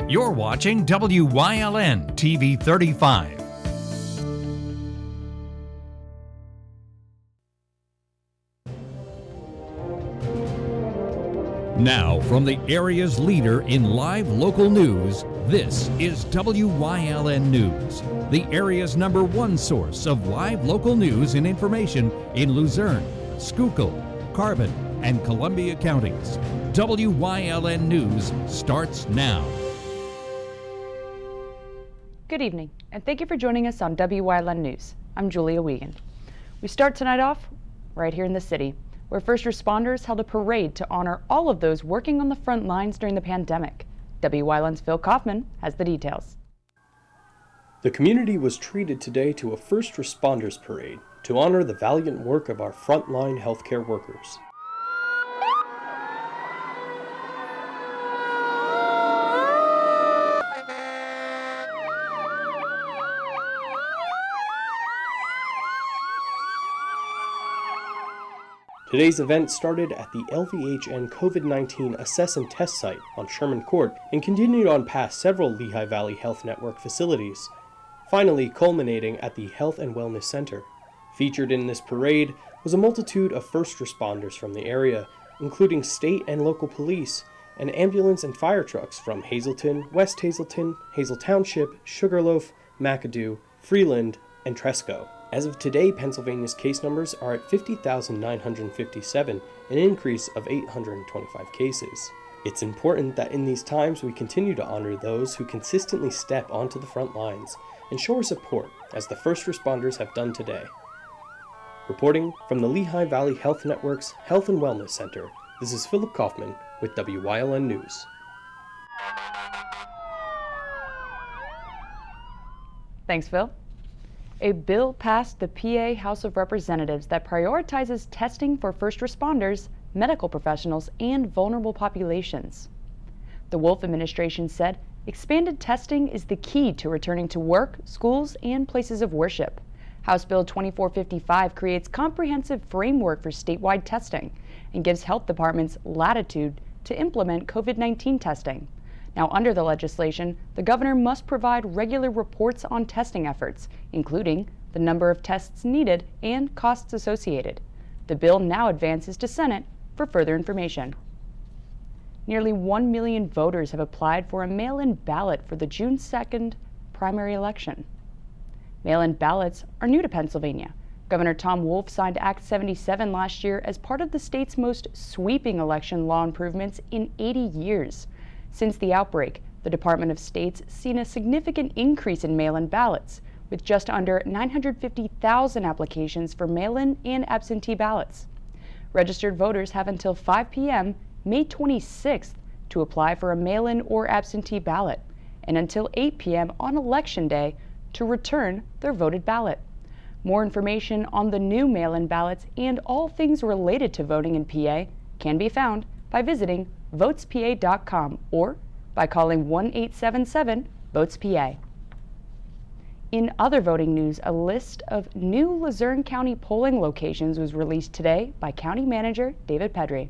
You're watching WYLN TV 35. Now, from the area's leader in live local news, this is WYLN News, the area's #1 source of live local news and information in Luzerne, Schuylkill, Carbon, and Columbia counties. WYLN News starts now. Good evening, and thank you for joining us on WYLN News. I'm Julia Wiegand. We start tonight off right here in the city, where first responders held a parade to honor all of those working on the front lines during the pandemic. WYLN's Phil Kaufman has the details. The community was treated today to a first responders parade to honor the valiant work of our frontline healthcare workers. Today's event started at the LVHN COVID-19 Assess and Test site on Sherman Court and continued on past several Lehigh Valley Health Network facilities, finally culminating at the Health and Wellness Center. Featured in this parade was a multitude of first responders from the area, including state and local police, and ambulance and fire trucks from Hazleton, West Hazleton, Hazel Township, Sugarloaf, McAdoo, Freeland, and Tresco. As of today, Pennsylvania's case numbers are at 50,957, an increase of 825 cases. It's important that in these times we continue to honor those who consistently step onto the front lines and show our support as the first responders have done today. Reporting from the Lehigh Valley Health Network's Health and Wellness Center, this is Philip Kaufman with WYLN News. Thanks, Phil. A bill passed the PA House of Representatives that prioritizes testing for first responders, medical professionals, and vulnerable populations. The Wolf administration said expanded testing is the key to returning to work, schools, and places of worship. House Bill 2455 creates comprehensive framework for statewide testing and gives health departments latitude to implement COVID-19 testing. Now, under the legislation, the governor must provide regular reports on testing efforts, including the number of tests needed and costs associated. The bill now advances to Senate for further information. Nearly 1 million voters have applied for a mail-in ballot for the June 2nd primary election. Mail-in ballots are new to Pennsylvania. Governor Tom Wolf signed Act 77 last year as part of the state's most sweeping election law improvements in 80 years. Since the outbreak, the Department of State's seen a significant increase in mail-in ballots, with just under 950,000 applications for mail-in and absentee ballots. Registered voters have until 5 p.m. May 26th to apply for a mail-in or absentee ballot, and until 8 p.m. on Election Day to return their voted ballot. More information on the new mail-in ballots and all things related to voting in PA can be found by visiting votespa.com or by calling 1-877-VOTES-PA. In other voting news, a list of new Luzerne County polling locations was released today by County Manager David Pedri.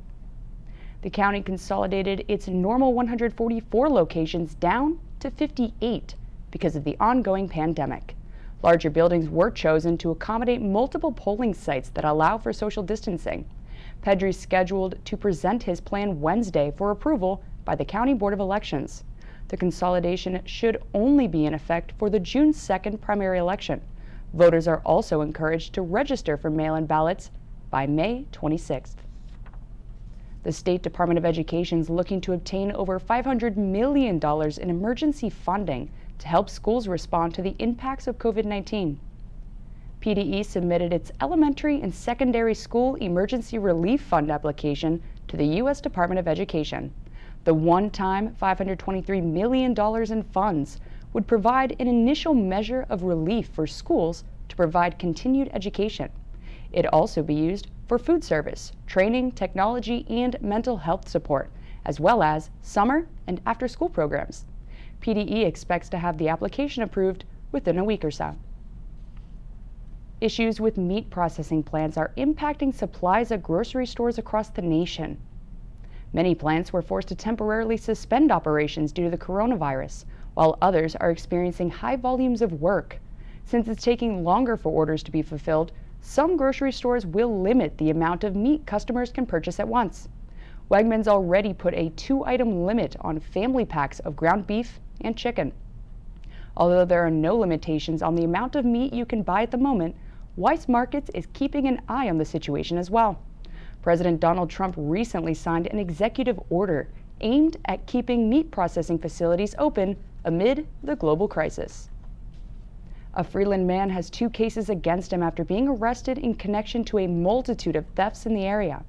The county consolidated its normal 144 locations down to 58 because of the ongoing pandemic. Larger buildings were chosen to accommodate multiple polling sites that allow for social distancing. Pedri is scheduled to present his plan Wednesday for approval by the County Board of Elections. The consolidation should only be in effect for the June 2nd primary election. Voters are also encouraged to register for mail-in ballots by May 26th. The State Department of Education is looking to obtain over $500 million in emergency funding to help schools respond to the impacts of COVID-19. PDE submitted its Elementary and Secondary School Emergency Relief Fund application to the U.S. Department of Education. The one-time $523 million in funds would provide an initial measure of relief for schools to provide continued education. It'd also be used for food service, training, technology, and mental health support, as well as summer and after-school programs. PDE expects to have the application approved within a week or so. Issues with meat processing plants are impacting supplies at grocery stores across the nation. Many plants were forced to temporarily suspend operations due to the coronavirus, while others are experiencing high volumes of work. Since it's taking longer for orders to be fulfilled, some grocery stores will limit the amount of meat customers can purchase at once. Wegmans already put a 2-item limit on family packs of ground beef and chicken. Although there are no limitations on the amount of meat you can buy at the moment, Weis Markets is keeping an eye on the situation as well. President Donald Trump recently signed an executive order aimed at keeping meat processing facilities open amid the global crisis. A Freeland man has 2 cases against him after being arrested in connection to a multitude of thefts in the area.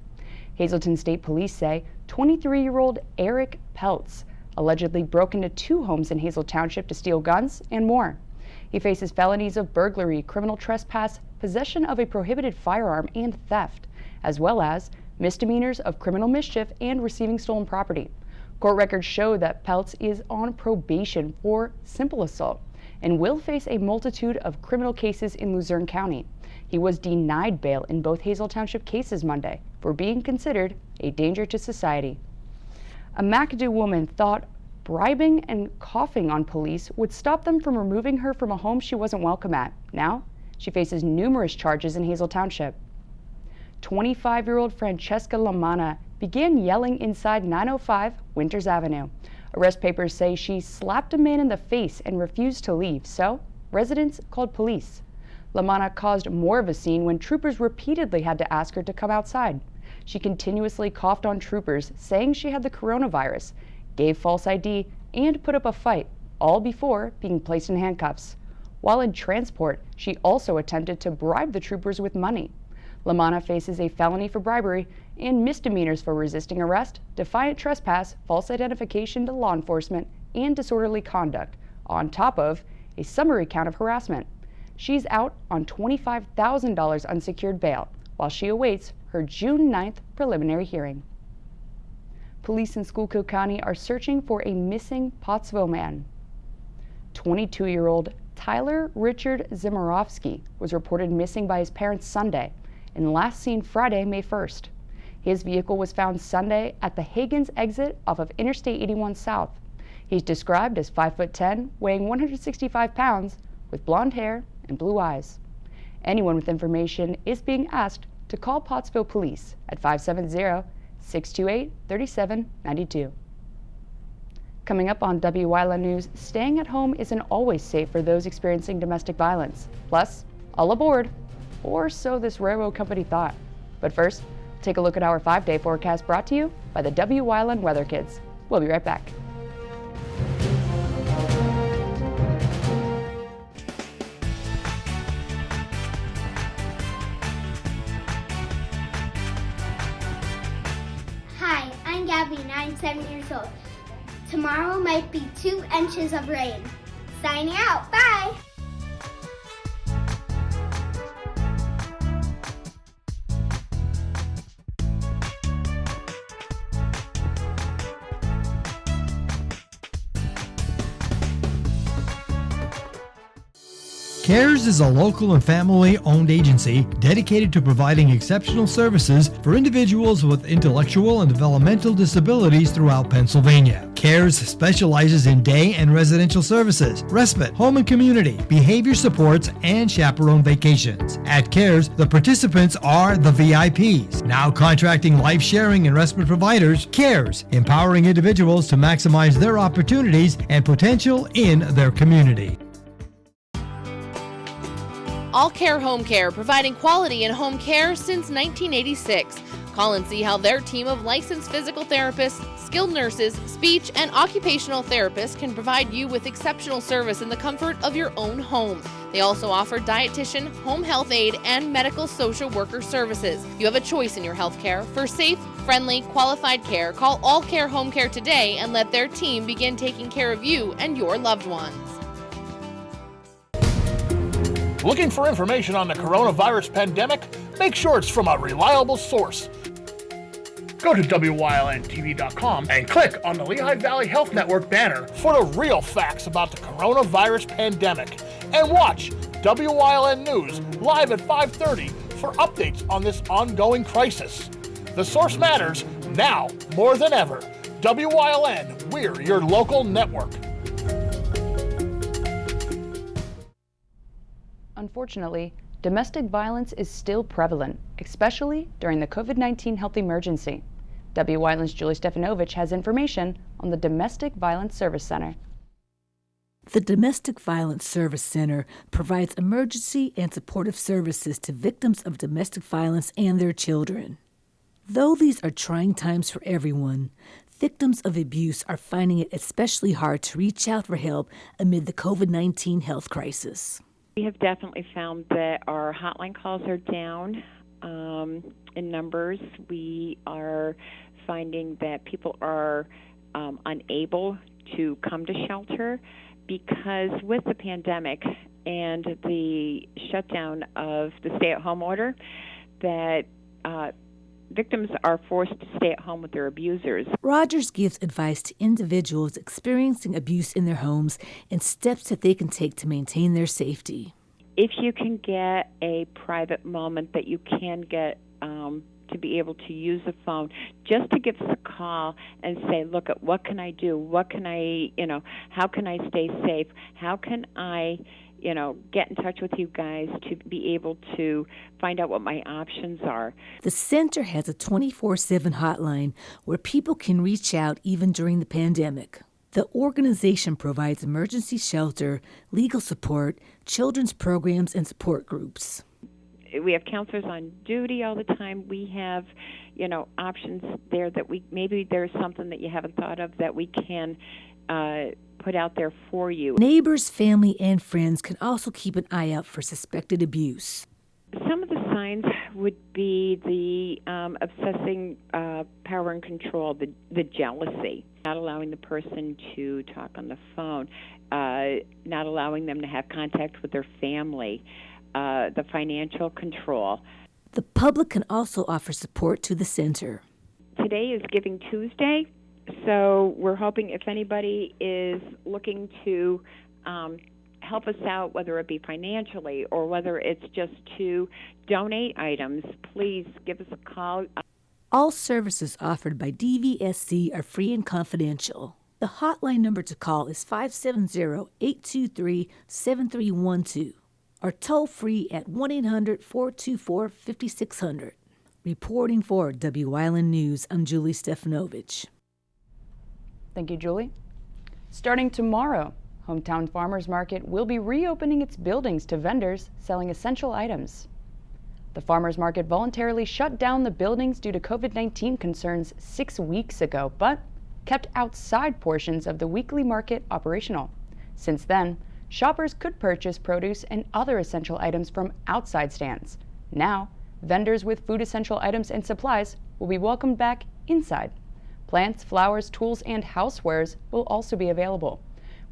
Hazleton State Police say 23-year-old Eric Peltz allegedly broke into 2 homes in Hazel Township to steal guns and more. He faces felonies of burglary, criminal trespass, possession of a prohibited firearm, and theft, as well as misdemeanors of criminal mischief and receiving stolen property. Court records show that Peltz is on probation for simple assault and will face a multitude of criminal cases in Luzerne County. He was denied bail in both Hazel Township cases Monday for being considered a danger to society. A McAdoo woman thought bribing and coughing on police would stop them from removing her from a home she wasn't welcome at. Now, she faces numerous charges in Hazel Township. 25-year-old Francesca Lamanna began yelling inside 905 Winters Avenue. Arrest papers say she slapped a man in the face and refused to leave, so residents called police. Lamanna caused more of a scene when troopers repeatedly had to ask her to come outside. She continuously coughed on troopers, saying she had the coronavirus, gave false ID, and put up a fight, all before being placed in handcuffs. While in transport, she also attempted to bribe the troopers with money. Lamanna faces a felony for bribery and misdemeanors for resisting arrest, defiant trespass, false identification to law enforcement, and disorderly conduct, on top of a summary count of harassment. She's out on $25,000 unsecured bail while she awaits her June 9th preliminary hearing. Police in Schuylkill County are searching for a missing Pottsville Man. 22-year-old Tyler Richard Zimmerowski was reported missing by his parents Sunday and last seen Friday, May 1st. His vehicle was found Sunday at the Hagens exit off of Interstate 81 South. He's described as 5'10", weighing 165 pounds, with blonde hair and blue eyes. Anyone with information is being asked to call Pottsville Police at 570-628-3792. Coming up on Wyln News, staying at home isn't always safe for those experiencing domestic violence. Plus, all aboard, or so this railroad company thought. But first, take a look at our 5-day forecast brought to you by the Wyln Weather Kids. We'll be right back. Hi, I'm Gabby and I'm 7 years old. Tomorrow might be 2 inches of rain. Signing out. Bye! CARES is a local and family-owned agency dedicated to providing exceptional services for individuals with intellectual and developmental disabilities throughout Pennsylvania. CARES specializes in day and residential services, respite, home and community, behavior supports, and chaperone vacations. At CARES, the participants are the VIPs. Now contracting life-sharing and respite providers, CARES, empowering individuals to maximize their opportunities and potential in their community. All Care Home Care, providing quality in home care since 1986. Call and see how their team of licensed physical therapists, skilled nurses, speech, and occupational therapists can provide you with exceptional service in the comfort of your own home. They also offer dietitian, home health aide, and medical social worker services. You have a choice in your health care. For safe, friendly, qualified care, call All Care Home Care today and let their team begin taking care of you and your loved ones. Looking for information on the coronavirus pandemic? Make sure it's from a reliable source. Go to WYLNTV.com and click on the Lehigh Valley Health Network banner for the real facts about the coronavirus pandemic. And watch WYLN News live at 5:30 for updates on this ongoing crisis. The source matters, Now, more than ever, WYLN, we're your local network. Unfortunately, domestic violence is still prevalent, especially during the COVID-19 health emergency. WYLN's Julie Stefanovich has information on the Domestic Violence Service Center. The Domestic Violence Service Center provides emergency and supportive services to victims of domestic violence and their children. Though these are trying times for everyone, victims of abuse are finding it especially hard to reach out for help amid the COVID-19 health crisis. We have definitely found that our hotline calls are down in numbers. We are finding that people are unable to come to shelter because with the pandemic and the shutdown of the stay-at-home order, that victims are forced to stay at home with their abusers. Rogers gives advice to individuals experiencing abuse in their homes and steps that they can take to maintain their safety. If you can get a private moment that you can get to be able to use the phone, just to give us a call and say, look, what can I do? What can I, how can I stay safe? How can I, get in touch with you guys to be able to find out what my options are? The center has a 24/7 hotline where people can reach out even during the pandemic. The organization provides emergency shelter, legal support, children's programs, and support groups. We have counselors on duty all the time. We have, options there that maybe there's something that you haven't thought of that we can put out there for you. Neighbors, family, and friends can also keep an eye out for suspected abuse. Some of the signs would be the obsessing power and control, the jealousy, not allowing the person to talk on the phone, not allowing them to have contact with their family, the financial control. The public can also offer support to the center. Today is Giving Tuesday, so we're hoping if anybody is looking to help us out, whether it be financially or whether it's just to donate items, please give us a call. All services offered by DVSC are free and confidential. The hotline number to call is 570-823-7312 or toll free at 1-800-424-5600. Reporting for WYLN News, I'm Julie Stefanovich. Thank you, Julie. Starting tomorrow, Hometown Farmers Market will be reopening its buildings to vendors selling essential items. The farmers market voluntarily shut down the buildings due to COVID-19 concerns 6 weeks ago, but kept outside portions of the weekly market operational. Since then, shoppers could purchase produce and other essential items from outside stands. Now, vendors with food essential items and supplies will be welcomed back inside. Plants, flowers, tools, and housewares will also be available.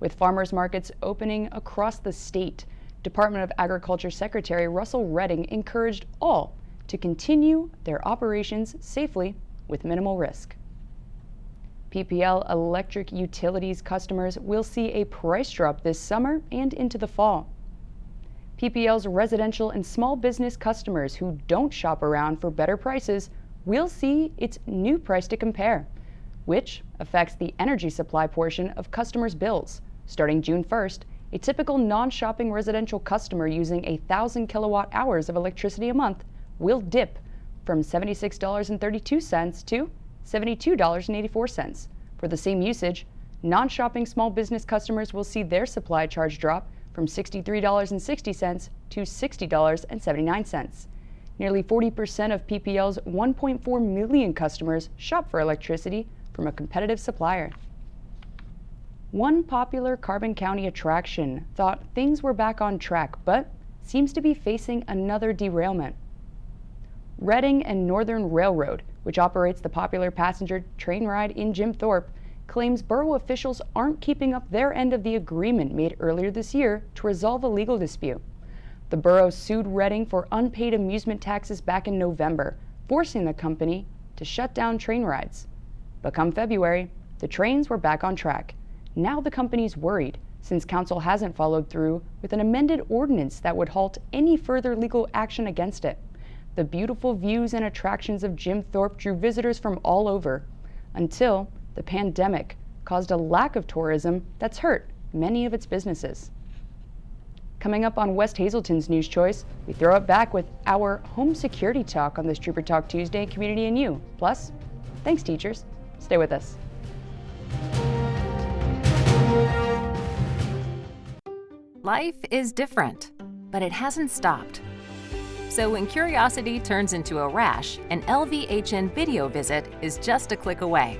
With farmers markets opening across the state, Department of Agriculture Secretary Russell Redding encouraged all to continue their operations safely with minimal risk. PPL Electric Utilities customers will see a price drop this summer and into the fall. PPL's residential and small business customers who don't shop around for better prices will see its new price to compare, which affects the energy supply portion of customers' bills. Starting June 1st, a typical non-shopping residential customer using 1,000 kilowatt hours of electricity a month will dip from $76.32 to $72.84. For the same usage, non-shopping small business customers will see their supply charge drop from $63.60 to $60.79. Nearly 40% of PPL's 1.4 million customers shop for electricity from a competitive supplier. One popular Carbon County attraction thought things were back on track, but seems to be facing another derailment. Reading and Northern Railroad, which operates the popular passenger train ride in Jim Thorpe, claims borough officials aren't keeping up their end of the agreement made earlier this year to resolve a legal dispute. The borough sued Reading for unpaid amusement taxes back in November, forcing the company to shut down train rides. But come February, the trains were back on track. Now the company's worried, since council hasn't followed through with an amended ordinance that would halt any further legal action against it. The beautiful views and attractions of Jim Thorpe drew visitors from all over, until the pandemic caused a lack of tourism that's hurt many of its businesses. Coming up on West Hazelton's News Choice, we throw it back with our home security talk on this Trooper Talk Tuesday, Community and You. Plus, thanks teachers. Stay with us. Life is different, but it hasn't stopped. So when curiosity turns into a rash, an LVHN video visit is just a click away.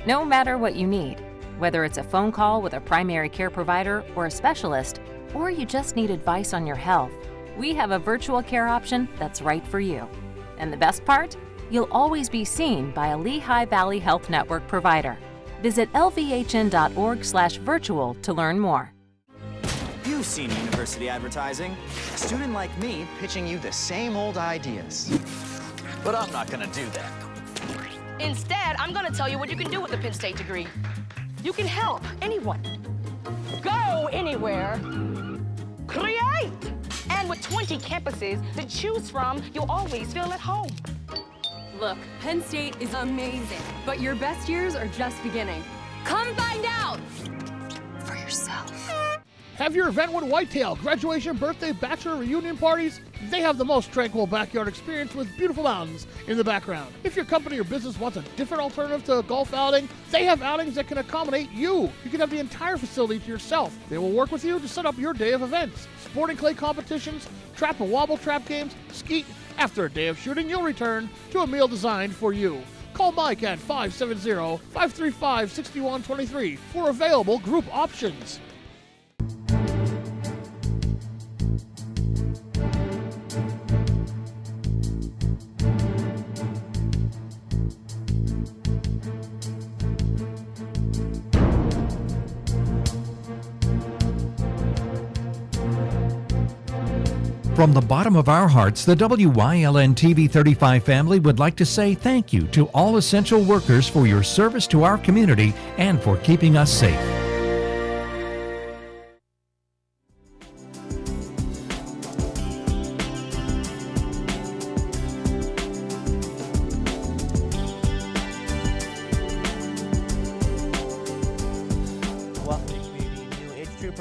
No matter what you need, whether it's a phone call with a primary care provider or a specialist, or you just need advice on your health, we have a virtual care option that's right for you. And the best part? You'll always be seen by a Lehigh Valley Health Network provider. Visit lvhn.org/virtual to learn more. You've seen university advertising. A student like me pitching you the same old ideas. But I'm not gonna do that. Instead, I'm gonna tell you what you can do with a Penn State degree. You can help anyone. Go anywhere. Create! And with 20 campuses to choose from, you'll always feel at home. Look, Penn State is amazing, but your best years are just beginning. Come find out for yourself. Have your event with Whitetail, graduation, birthday, bachelor, reunion parties? They have the most tranquil backyard experience with beautiful mountains in the background. If your company or business wants a different alternative to a golf outing, they have outings that can accommodate you. You can have the entire facility to yourself. They will work with you to set up your day of events. Sporting clay competitions, trap and wobble trap games, skeet. After a day of shooting, you'll return to a meal designed for you. Call Mike at 570-535-6123 for available group options. From the bottom of our hearts, the WYLN TV 35 family would like to say thank you to all essential workers for your service to our community and for keeping us safe.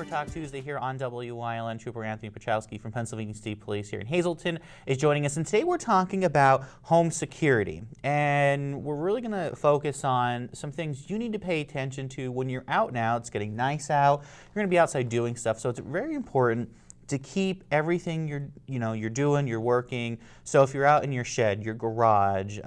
Talk Tuesday here on WYLN. Trooper Anthony Pachowski from Pennsylvania State Police here in Hazelton is joining us, and today we're talking about home security, and we're really going to focus on some things you need to pay attention to when you're out now. It's getting nice out. You're going to be outside doing stuff, so it's very important to keep everything you're doing, you're working. So if you're out in your shed, your garage,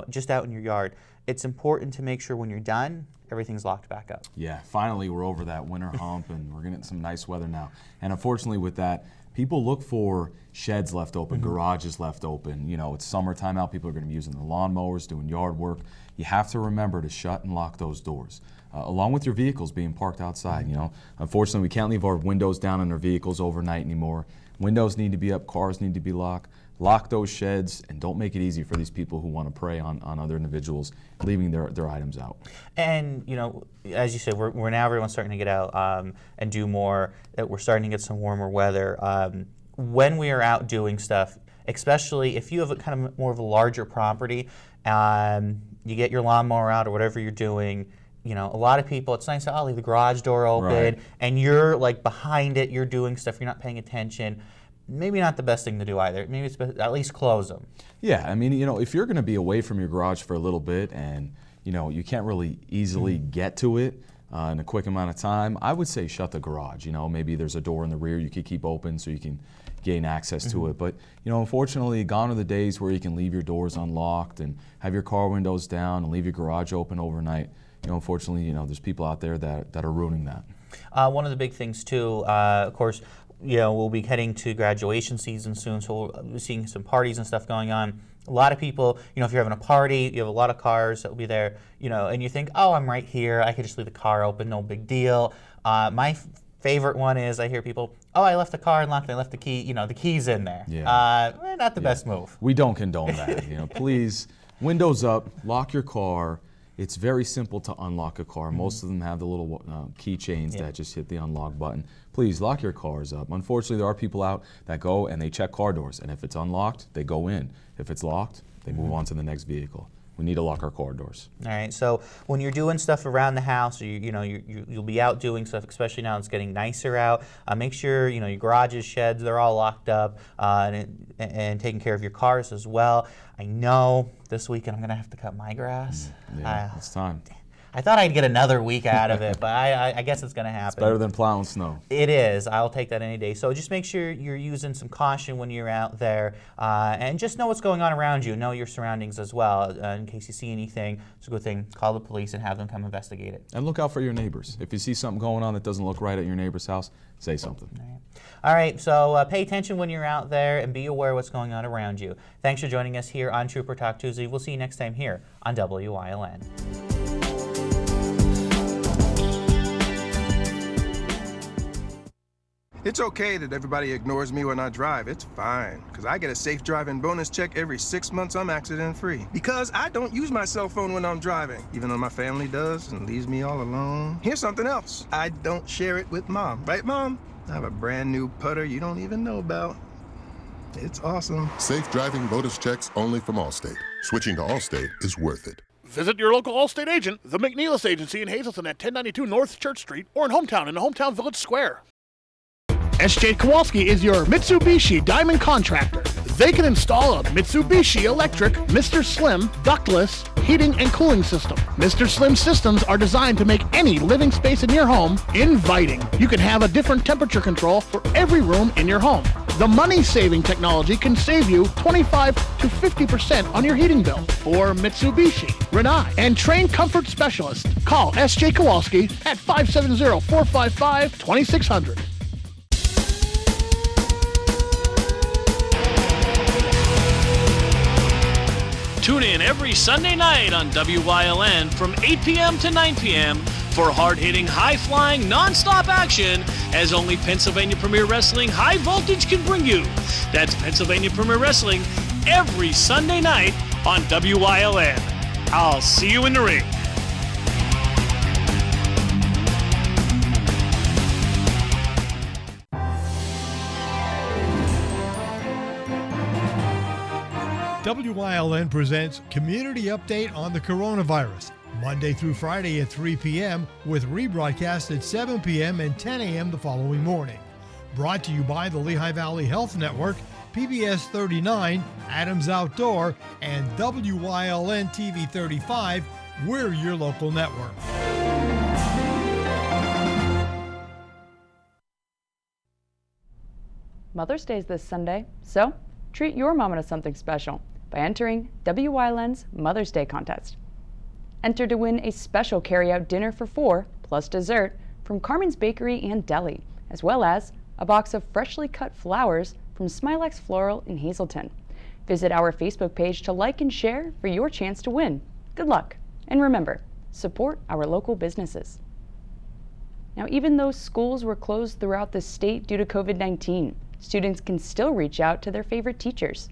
just out in your yard, it's important to make sure when you're done, everything's locked back up. Yeah, finally we're over that winter hump and we're getting some nice weather now. And unfortunately with that, people look for sheds left open, garages left open. You know, it's summertime out, people are going to be using their lawnmowers, doing yard work. You have to remember to shut and lock those doors. Along with your vehicles being parked outside, you know. Unfortunately, we can't leave our windows down on our vehicles overnight anymore. Windows need to be up, cars need to be locked. Lock those sheds and don't make it easy for these people who want to prey on other individuals, leaving their items out. And, you know, as you said, we're now everyone's starting to get out and do more. We're starting to get some warmer weather. When we are out doing stuff, especially if you have a kind of more of a larger property, you get your lawnmower out or whatever you're doing, you know, a lot of people, it's nice to leave the garage door open, and you're like behind it, you're doing stuff, you're not paying attention. Maybe not the best thing to do either. Maybe it's at least close them. Yeah, I mean, you know, if you're going to be away from your garage for a little bit and, you know, you can't really easily get to it in a quick amount of time, I would say shut the garage. You know, maybe there's a door in the rear you could keep open so you can gain access to it. But, you know, unfortunately, gone are the days where you can leave your doors unlocked and have your car windows down and leave your garage open overnight. You know, unfortunately, you know, there's people out there that are ruining that. One of the big things, too, of course, you know, we'll be heading to graduation season soon, so we'll be seeing some parties and stuff going on. A lot of people, you know, if you're having a party, you have a lot of cars that will be there, you know, and you think, oh, I'm right here, I could just leave the car open, no big deal. My favorite one is I hear people, oh, I left the car unlocked, I left the key, you know, the key's in there. Yeah. Not the best move. We don't condone that. You know, please, windows up, lock your car. It's very simple to unlock a car. Most of them have the little keychains that just hit the unlock button. Please lock your cars up. Unfortunately, there are people out that go and they check car doors, and if it's unlocked, they go in. If it's locked, they move on to the next vehicle. We need to lock our car doors. All right, so when you're doing stuff around the house, or you'll be out doing stuff, especially now it's getting nicer out, make sure your garages, sheds, they're all locked up, and taking care of your cars as well. I know this weekend I'm going to have to cut my grass. Yeah, it's time. I thought I'd get another week out of it, but I guess it's going to happen. It's better than plowing snow. It is. I'll take that any day. So just make sure you're using some caution when you're out there, and just know what's going on around you. Know your surroundings as well. In case you see anything, it's a good thing. Call the police and have them come investigate it. And look out for your neighbors. If you see something going on that doesn't look right at your neighbor's house, say something. All right, so pay attention when you're out there and be aware of what's going on around you. Thanks for joining us here on Trooper Talk Tuesday. We'll see you next time here on WYLN. It's okay that everybody ignores me when I drive. It's fine, because I get a safe driving bonus check every 6 months I'm accident-free. Because I don't use my cell phone when I'm driving, even though my family does and leaves me all alone. Here's something else. I don't share it with Mom. Right, Mom? I have a brand new putter you don't even know about. It's awesome. Safe driving bonus checks only from Allstate. Switching to Allstate is worth it. Visit your local Allstate agent, the McNeilis Agency in Hazleton at 1092 North Church Street, or in Hometown in the Hometown Village Square. S.J. Kowalski is your Mitsubishi Diamond Contractor. They can install a Mitsubishi electric Mr. Slim ductless heating and cooling system. Mr. Slim systems are designed to make any living space in your home inviting. You can have a different temperature control for every room in your home. The money-saving technology can save you 25 to 50% on your heating bill. For Mitsubishi, Rinnai, and trained comfort specialists, call S.J. Kowalski at 570-455-2600. Tune in every Sunday night on WYLN from 8 p.m. to 9 p.m. for hard-hitting, high-flying, non-stop action as only Pennsylvania Premier Wrestling High Voltage can bring you. That's Pennsylvania Premier Wrestling every Sunday night on WYLN. I'll see you in the ring. WYLN presents Community Update on the Coronavirus, Monday through Friday at 3 p.m. with rebroadcast at 7 p.m. and 10 a.m. the following morning. Brought to you by the Lehigh Valley Health Network, PBS 39, Adams Outdoor, and WYLN TV 35. We're your local network. Mother's Day is this Sunday, so treat your mama to something special by entering WYLN's Mother's Day contest. Enter to win a special carry-out dinner for 4 plus dessert from Carmen's Bakery and Deli, as well as a box of freshly cut flowers from Smilex Floral in Hazleton. Visit our Facebook page to like and share for your chance to win. Good luck, and remember, support our local businesses. Now, even though schools were closed throughout the state due to COVID-19, students can still reach out to their favorite teachers.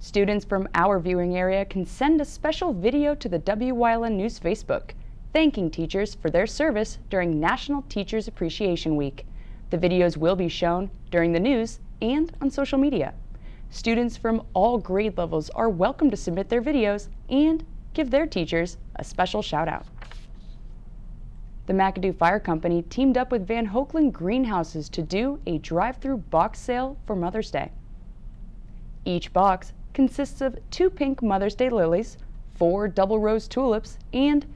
Students from our viewing area can send a special video to the WYLN News Facebook, thanking teachers for their service during National Teachers Appreciation Week. The videos will be shown during the news and on social media. Students from all grade levels are welcome to submit their videos and give their teachers a special shout out. The McAdoo Fire Company teamed up with Van Hoeklen Greenhouses to do a drive-through box sale for Mother's Day. Each box consists of 2 pink Mother's Day lilies, 4 double rose tulips, and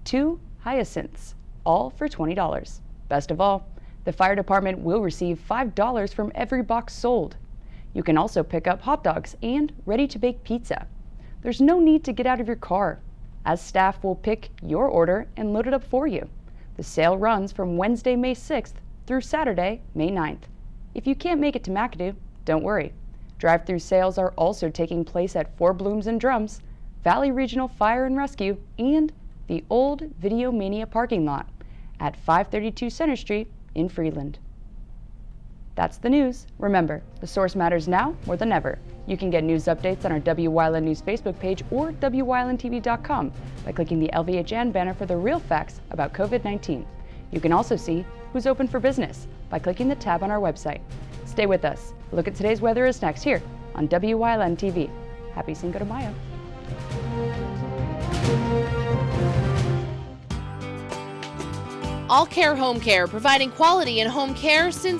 2 hyacinths, all for $20. Best of all, the fire department will receive $5 from every box sold. You can also pick up hot dogs and ready-to-bake pizza. There's no need to get out of your car, as staff will pick your order and load it up for you. The sale runs from Wednesday, May 6th through Saturday, May 9th. If you can't make it to McAdoo, don't worry. Drive-through sales are also taking place at 4 Blooms and Drums, Valley Regional Fire and Rescue, and the old Video Mania parking lot at 532 Center Street in Freeland. That's the news. Remember, the source matters now more than ever. You can get news updates on our WYLN News Facebook page or WYLNTV.com by clicking the LVHN banner for the real facts about COVID-19. You can also see who's open for business by clicking the tab on our website. Stay with us. Look at today's weather is next here on WYLN TV. Happy Cinco de Mayo. All Care Home Care, providing quality in home care since